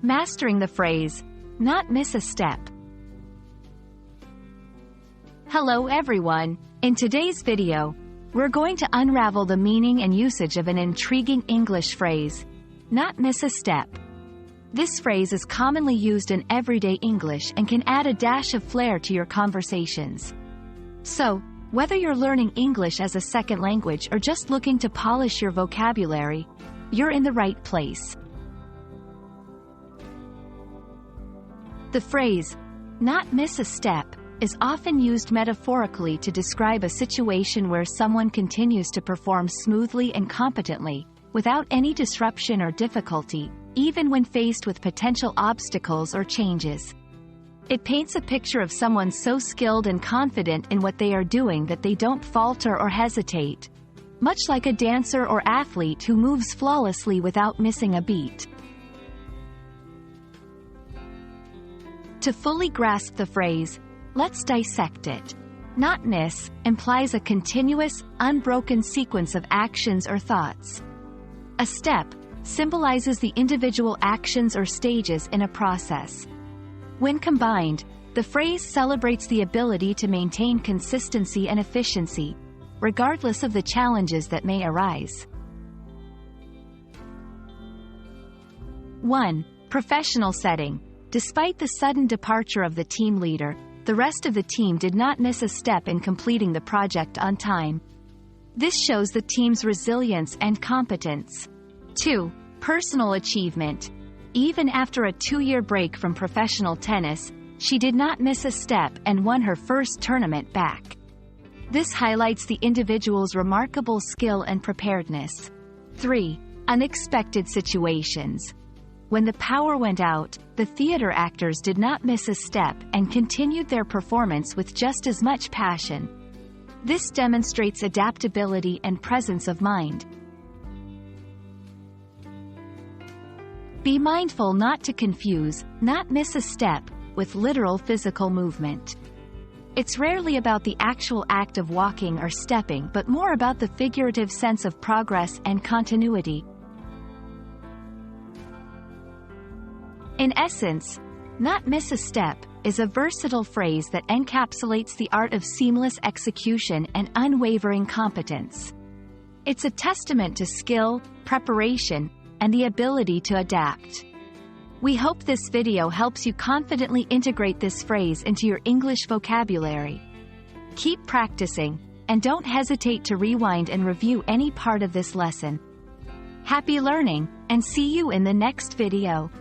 Mastering the phrase, not miss a step. Hello everyone, in today's video, we're going to unravel the meaning and usage of an intriguing English phrase, not miss a step. This phrase is commonly used in everyday English and can add a dash of flair to your conversations. So, whether you're learning English as a second language or just looking to polish your vocabulary, you're in the right place. The phrase, not miss a step, is often used metaphorically to describe a situation where someone continues to perform smoothly and competently, without any disruption or difficulty, even when faced with potential obstacles or changes. It paints a picture of someone so skilled and confident in what they are doing that they don't falter or hesitate, much like a dancer or athlete who moves flawlessly without missing a beat. To fully grasp the phrase, let's dissect it. Not miss implies a continuous, unbroken sequence of actions or thoughts. A step symbolizes the individual actions or stages in a process. When combined, the phrase celebrates the ability to maintain consistency and efficiency, regardless of the challenges that may arise. 1. Professional setting. Despite the sudden departure of the team leader, the rest of the team did not miss a step in completing the project on time. This shows the team's resilience and competence. 2. Personal achievement. Even after a 2-year break from professional tennis, she did not miss a step and won her first tournament back. This highlights the individual's remarkable skill and preparedness. 3. Unexpected situations. When the power went out, the theater actors did not miss a step and continued their performance with just as much passion. This demonstrates adaptability and presence of mind. Be mindful not to confuse, not miss a step, with literal physical movement. It's rarely about the actual act of walking or stepping but more about the figurative sense of progress and continuity. In essence, not miss a step is a versatile phrase that encapsulates the art of seamless execution and unwavering competence. It's a testament to skill, preparation, and the ability to adapt. We hope this video helps you confidently integrate this phrase into your English vocabulary. Keep practicing, and don't hesitate to rewind and review any part of this lesson. Happy learning, and see you in the next video.